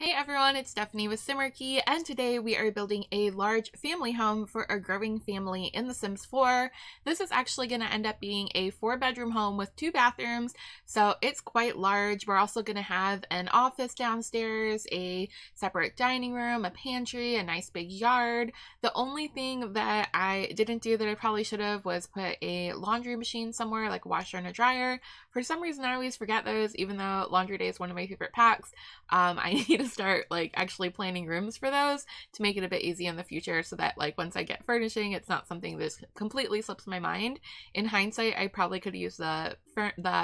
Hey everyone, it's Stephanie with Simarchy, and today we are building a large family home for a growing family in The Sims 4. This is actually going to end up being a 4-bedroom home with 2 bathrooms, so it's quite large. We're also going to have an office downstairs, a separate dining room, a pantry, a nice big yard. The only thing that I didn't do that I probably should have was put a laundry machine somewhere, like a washer and a dryer. For some reason I always forget those, even though laundry day is one of my favorite packs. I need to start actually planning rooms for those to make it a bit easy in the future, so that once I get furnishing, it's not something that completely slips my mind. In hindsight, I probably could have used the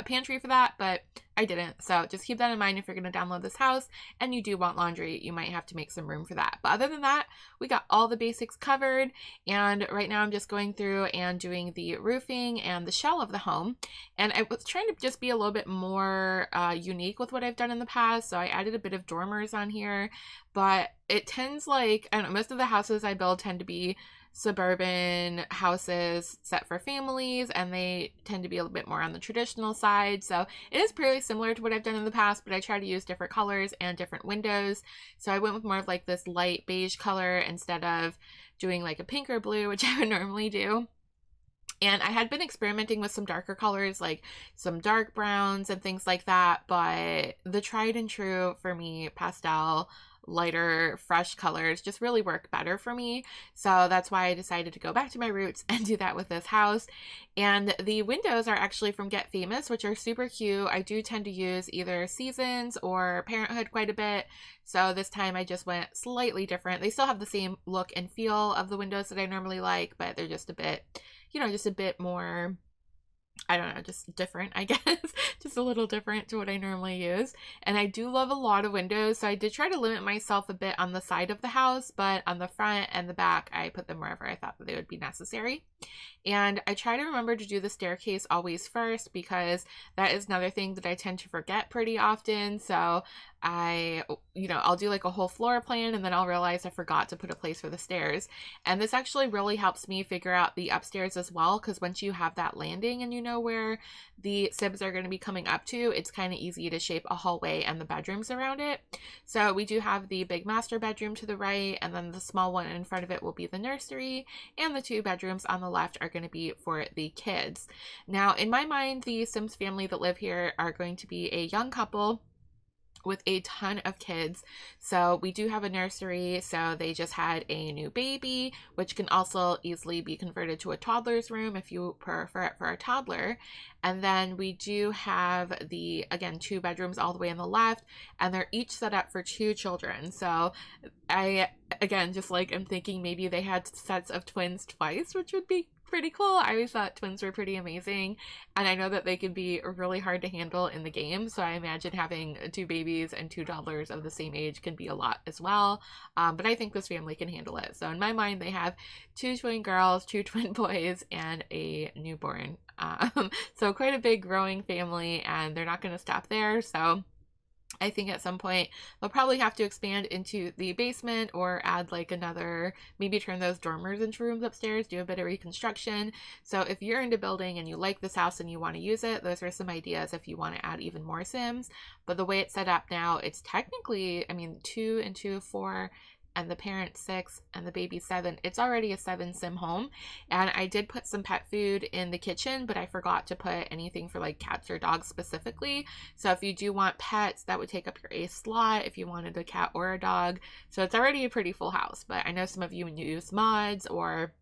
pantry for that, but I didn't. So just keep that in mind if you're going to download this house and you do want laundry, you might have to make some room for that. But other than that, we got all the basics covered, and right now I'm just going through and doing the roofing and the shell of the home. And I was trying to just be a little bit more unique with what I've done in the past, so I added a bit of dormers on here, but it tends I don't know, most of the houses I build tend to be suburban houses set for families, and they tend to be a little bit more on the traditional side. So it is pretty similar to what I've done in the past, but I try to use different colors and different windows. So I went with more of this light beige color instead of doing a pink or blue, which I would normally do. And I had been experimenting with some darker colors, like some dark browns and things like that, but the tried and true for me, pastel, lighter, fresh colors just really work better for me. So that's why I decided to go back to my roots and do that with this house. And the windows are actually from Get Famous, which are super cute. I do tend to use either Seasons or Parenthood quite a bit. So this time I just went slightly different. They still have the same look and feel of the windows that I normally like, but they're just a bit, just a bit more, I don't know, just different, I guess. Just a little different to what I normally use. And I do love a lot of windows, so I did try to limit myself a bit on the side of the house, but on the front and the back, I put them wherever I thought that they would be necessary. And I try to remember to do the staircase always first, because that is another thing that I tend to forget pretty often. So I'll do a whole floor plan, and then I'll realize I forgot to put a place for the stairs. And this actually really helps me figure out the upstairs as well, because once you have that landing and you know where the Sims are going to be coming up to, it's kind of easy to shape a hallway and the bedrooms around it. So we do have the big master bedroom to the right, and then the small one in front of it will be the nursery, and the 2 bedrooms on the left are going to be for the kids. Now, in my mind, the Sims family that live here are going to be a young couple with a ton of kids. So we do have a nursery, so they just had a new baby, which can also easily be converted to a toddler's room if you prefer it for a toddler. And then we do have again, 2 bedrooms all the way on the left, and they're each set up for 2 children. So I, again, just I'm thinking maybe they had sets of twins twice, which would be pretty cool. I always thought twins were pretty amazing, and I know that they can be really hard to handle in the game, so I imagine having 2 babies and 2 toddlers of the same age can be a lot as well. But I think this family can handle it. So in my mind, they have 2 twin girls, 2 twin boys, and a newborn. So quite a big growing family, and they're not going to stop there. So I think at some point they'll probably have to expand into the basement, or add another, maybe turn those dormers into rooms upstairs, do a bit of reconstruction. So if you're into building and you like this house and you want to use it, those are some ideas if you want to add even more Sims. But the way it's set up now, it's technically, 2 and 2, 4, and the parent 6 and the baby 7. It's already a 7 Sim home. And I did put some pet food in the kitchen, but I forgot to put anything for cats or dogs specifically. So if you do want pets, that would take up your A slot if you wanted a cat or a dog. So it's already a pretty full house. But I know some of you use mods, or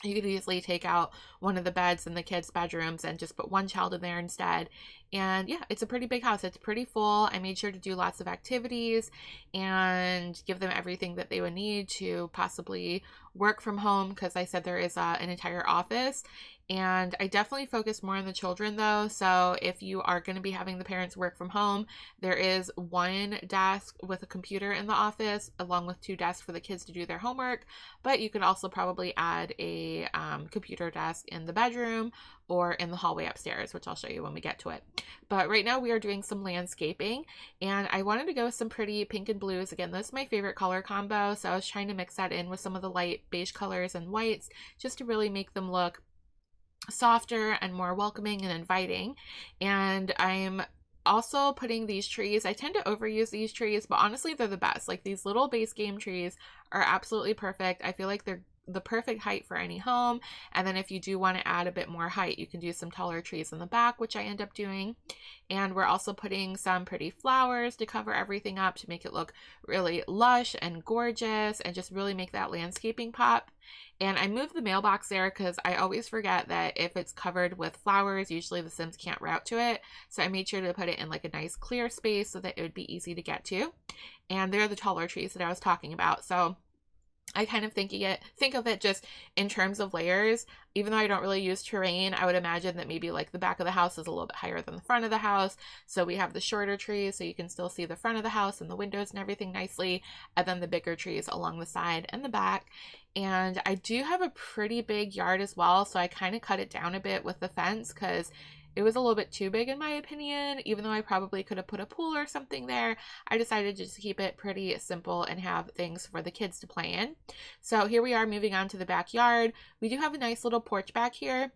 you could easily take out one of the beds in the kids' bedrooms and just put 1 child in there instead. And yeah, it's a pretty big house. It's pretty full. I made sure to do lots of activities and give them everything that they would need to possibly work from home, because I said there is an entire office. And I definitely focus more on the children though. So if you are going to be having the parents work from home, there is 1 desk with a computer in the office, along with 2 desks for the kids to do their homework. But you could also probably add a computer desk in the bedroom or in the hallway upstairs, which I'll show you when we get to it. But right now we are doing some landscaping, and I wanted to go with some pretty pink and blues. Again, this is my favorite color combo, so I was trying to mix that in with some of the light beige colors and whites, just to really make them look softer and more welcoming and inviting. And I'm also putting these trees. I tend to overuse these trees, but honestly, they're the best. Like, these little base game trees are absolutely perfect. I feel like they're the perfect height for any home. And then if you do want to add a bit more height, you can do some taller trees in the back, which I end up doing. And we're also putting some pretty flowers to cover everything up to make it look really lush and gorgeous and just really make that landscaping pop. And I moved the mailbox there because I always forget that if it's covered with flowers, usually the Sims can't route to it. So I made sure to put it in like a nice clear space so that it would be easy to get to. And they're the taller trees that I was talking about. So I kind of think of it just in terms of layers. Even though I don't really use terrain, I would imagine that maybe like the back of the house is a little bit higher than the front of the house. So we have the shorter trees so you can still see the front of the house and the windows and everything nicely. And then the bigger trees along the side and the back. And I do have a pretty big yard as well. So I kind of cut it down a bit with the fence because it was a little bit too big in my opinion. Even though I probably could have put a pool or something there, I decided to just keep it pretty simple and have things for the kids to play in. So here we are moving on to the backyard. We do have a nice little porch back here.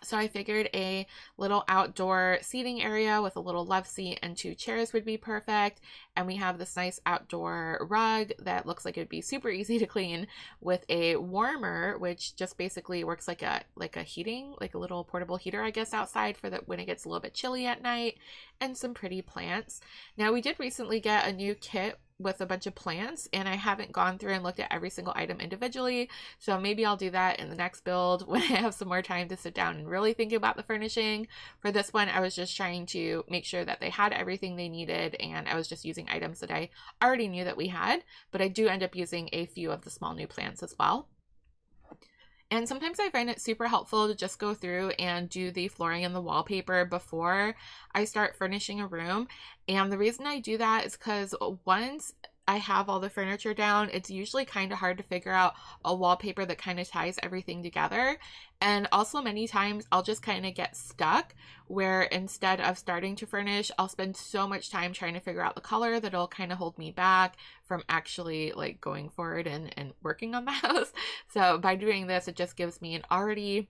So I figured a little outdoor seating area with a little love seat and 2 chairs would be perfect. And we have this nice outdoor rug that looks like it'd be super easy to clean with a warmer, which just basically works like a heating, like a little portable heater, I guess, outside for that when it gets a little bit chilly at night, and some pretty plants. Now we did recently get a new kit with a bunch of plants, and I haven't gone through and looked at every single item individually, so maybe I'll do that in the next build when I have some more time to sit down and really think about the furnishing. For this one, I was just trying to make sure that they had everything they needed, and I was just using items that I already knew that we had, but I do end up using a few of the small new plants as well. And sometimes I find it super helpful to just go through and do the flooring and the wallpaper before I start furnishing a room. And the reason I do that is because once I have all the furniture down, it's usually kind of hard to figure out a wallpaper that kind of ties everything together. And also many times I'll just kind of get stuck where instead of starting to furnish, I'll spend so much time trying to figure out the color that it'll kind of hold me back from actually like going forward and working on the house. So by doing this, it just gives me an already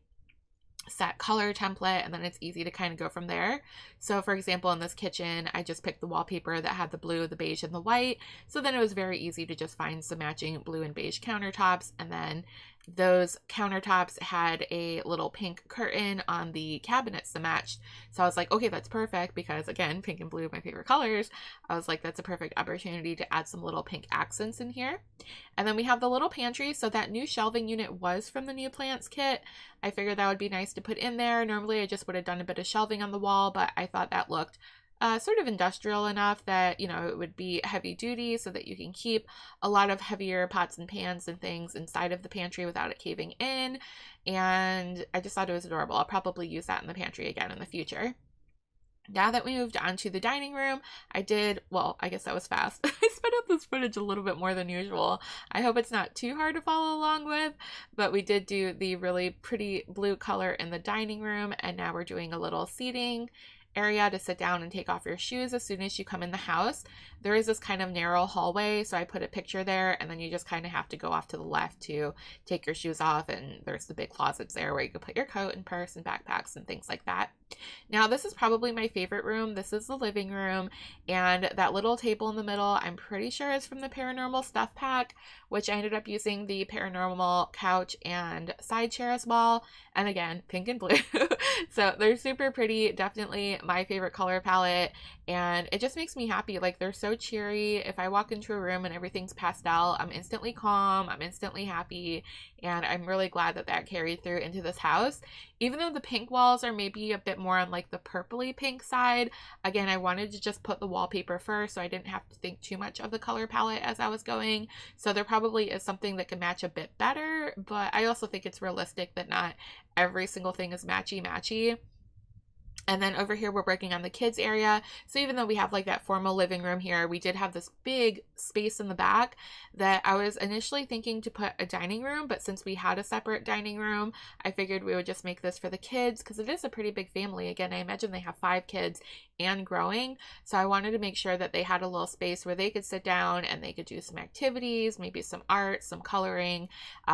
set color template, and then it's easy to kind of go from there. So for example, in this kitchen, I just picked the wallpaper that had the blue, the beige, and the white. So then it was very easy to just find some matching blue and beige countertops, and then those countertops had a little pink curtain on the cabinets that matched. So I was like, okay, that's perfect, because again, pink and blue are my favorite colors. I was like, that's a perfect opportunity to add some little pink accents in here. And then we have the little pantry. So that new shelving unit was from the new plants kit. I figured that would be nice to put in there. Normally I just would have done a bit of shelving on the wall, but I thought that looked sort of industrial enough that, you know, it would be heavy duty so that you can keep a lot of heavier pots and pans and things inside of the pantry without it caving in. And I just thought it was adorable. I'll probably use that in the pantry again in the future. Now that we moved on to the dining room, I guess that was fast. I sped up this footage a little bit more than usual. I hope it's not too hard to follow along with, but we did do the really pretty blue color in the dining room, and now we're doing a little seating area to sit down and take off your shoes as soon as you come in the house. There is this kind of narrow hallway, so I put a picture there, and then you just kind of have to go off to the left to take your shoes off, and there's the big closets there where you can put your coat and purse and backpacks and things like that. Now this is probably my favorite room. This is the living room, and that little table in the middle I'm pretty sure is from the Paranormal Stuff Pack, which I ended up using the Paranormal couch and side chair as well, and again, pink and blue. So they're super pretty, definitely my favorite color palette, and it just makes me happy. Like, they're so cheery. If I walk into a room and everything's pastel, I'm instantly calm, I'm instantly happy, and I'm really glad that that carried through into this house. Even though the pink walls are maybe a bit more on like the purpley pink side, again, I wanted to just put the wallpaper first so I didn't have to think too much of the color palette as I was going. So there probably is something that can match a bit better, but I also think it's realistic that not every single thing is matchy-matchy. And then over here, we're working on the kids area. So even though we have like that formal living room here, we did have this big space in the back that I was initially thinking to put a dining room, but since we had a separate dining room, I figured we would just make this for the kids because it is a pretty big family. Again, I imagine they have 5 kids and growing. So I wanted to make sure that they had a little space where they could sit down and they could do some activities, maybe some art, some coloring,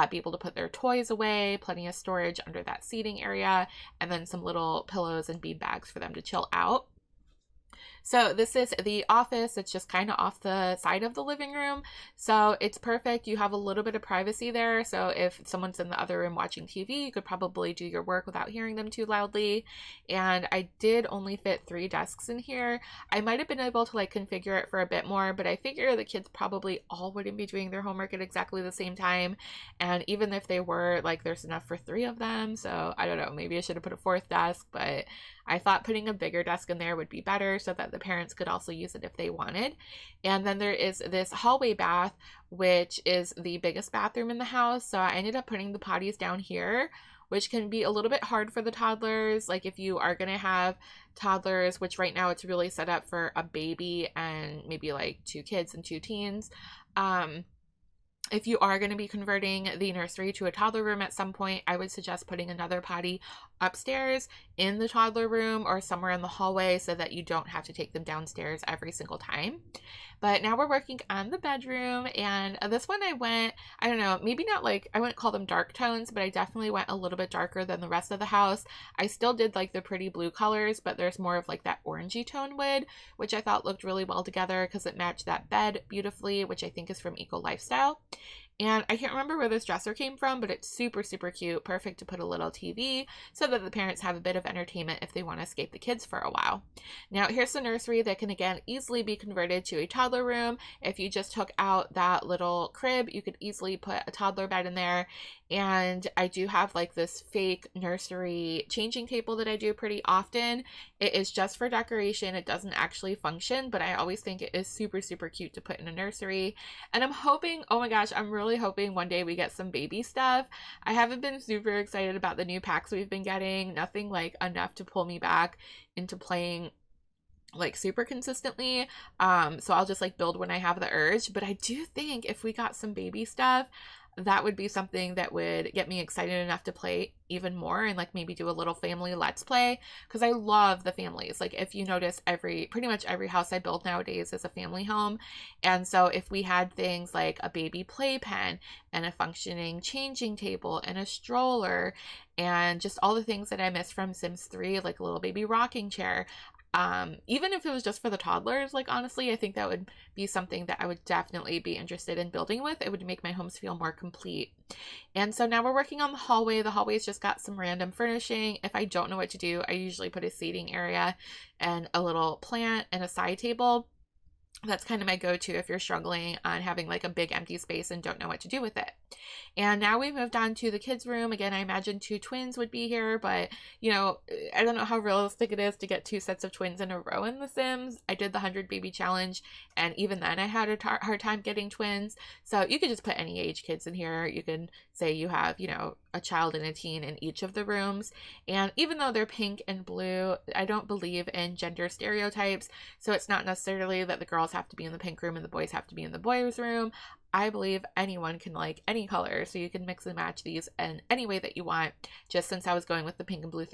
be able to put their toys away, plenty of storage under that seating area, and then some little pillows and bead bags for them to chill out. So this is the office. It's just kind of off the side of the living room. So it's perfect. You have a little bit of privacy there. So if someone's in the other room watching TV, you could probably do your work without hearing them too loudly. And I did only fit 3 desks in here. I might have been able to like configure it for a bit more, but I figure the kids probably all wouldn't be doing their homework at exactly the same time. And even if they were, like, there's enough for 3 of them. So I don't know, maybe I should have put a 4th desk, but I thought putting a bigger desk in there would be better so that the parents could also use it if they wanted. And then there is this hallway bath, which is the biggest bathroom in the house. So I ended up putting the potties down here, which can be a little bit hard for the toddlers. Like if you are going to have toddlers, which right now it's really set up for a baby and maybe like 2 kids and 2 teens. If you are going to be converting the nursery to a toddler room at some point, I would suggest putting another potty upstairs in the toddler room or somewhere in the hallway so that you don't have to take them downstairs every single time. But now we're working on the bedroom, and this one I don't know, maybe not like, I wouldn't call them dark tones, but I definitely went a little bit darker than the rest of the house. I still did like the pretty blue colors, but there's more of like that orangey tone wood, which I thought looked really well together because it matched that bed beautifully, which I think is from Eco Lifestyle. And I can't remember where this dresser came from, but it's super, super cute. Perfect to put a little TV so that the parents have a bit of entertainment if they want to escape the kids for a while. Now, here's the nursery that can, again, easily be converted to a toddler room. If you just took out that little crib, you could easily put a toddler bed in there. And I do have like this fake nursery changing table that I do pretty often. It is just for decoration. It doesn't actually function, but I always think it is super, super cute to put in a nursery. And I'm hoping, oh my gosh, I'm really hoping one day we get some baby stuff. I haven't been super excited about the new packs we've been getting. Nothing like enough to pull me back into playing like super consistently. So I'll just like build when I have the urge. But I do think if we got some baby stuff, that would be something that would get me excited enough to play even more and like maybe do a little family let's play, because I love the families. Like if you notice, pretty much every house I build nowadays is a family home. And so if we had things like a baby playpen and a functioning changing table and a stroller and just all the things that I miss from Sims 3, like a little baby rocking chair, even if it was just for the toddlers, like honestly, I think that would be something that I would definitely be interested in building with. It would make my homes feel more complete. And so now we're working on the hallway. The hallway's just got some random furnishing. If I don't know what to do, I usually put a seating area and a little plant and a side table. That's kind of my go-to if you're struggling on having like a big empty space and don't know what to do with it. And now we moved on to the kids' room. Again, I imagine 2 twins would be here, but you know, I don't know how realistic it is to get 2 sets of twins in a row in The Sims. I did the 100 baby challenge, and even then I had a hard time getting twins. So you could just put any age kids in here. You can say you have, you know, a child and a teen in each of the rooms. And even though they're pink and blue, I don't believe in gender stereotypes. So it's not necessarily that the girls have to be in the pink room and the boys have to be in the boys' room. I believe anyone can like any color, so you can mix and match these in any way that you want. Just since I was going with the pink and blue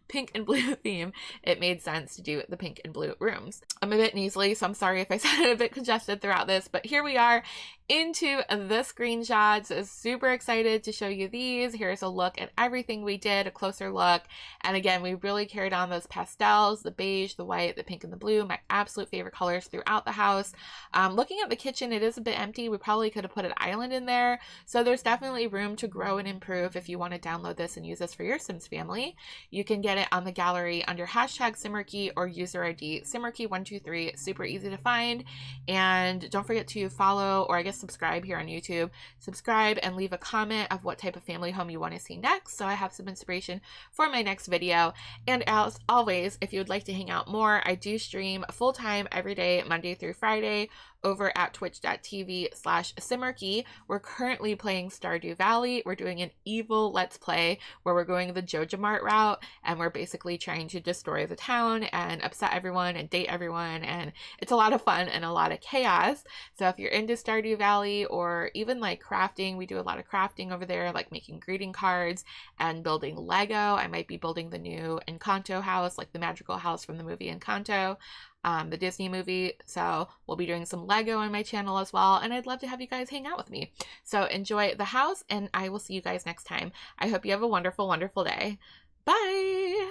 pink and blue theme, it made sense to do the pink and blue rooms. I'm a bit nasally, so I'm sorry if I sounded a bit congested throughout this, but here we are into the screenshots. Super excited to show you these. Here's a look at everything we did, a closer look. And again, we really carried on those pastels, the beige, the white, the pink, and the blue, my absolute favorite colors throughout the house. Looking at the kitchen, it is a bit empty. We probably could have put an island in there. So there's definitely room to grow and improve if you want to download this and use this for your Sims family. You can get it on the gallery under hashtag Simarchy or user ID Simarchy123. Super easy to find. And don't forget to follow, or I guess subscribe here on YouTube. Subscribe and leave a comment of what type of family home you want to see next, so I have some inspiration for my next video. And as always, if you would like to hang out more, I do stream full-time every day, Monday through Friday, over at twitch.tv/Simarchy. We're currently playing Stardew Valley. We're doing an evil let's play where we're going the Joja Mart route, and we're basically trying to destroy the town and upset everyone and date everyone, and it's a lot of fun and a lot of chaos. So if you're into Stardew Valley, or even like crafting, we do a lot of crafting over there, like making greeting cards and building Lego. I might be building the new Encanto house, like the magical house from the movie Encanto, the Disney movie. So we'll be doing some Lego on my channel as well, and I'd love to have you guys hang out with me. So enjoy the house, and I will see you guys next time. I hope you have a wonderful, wonderful day. Bye!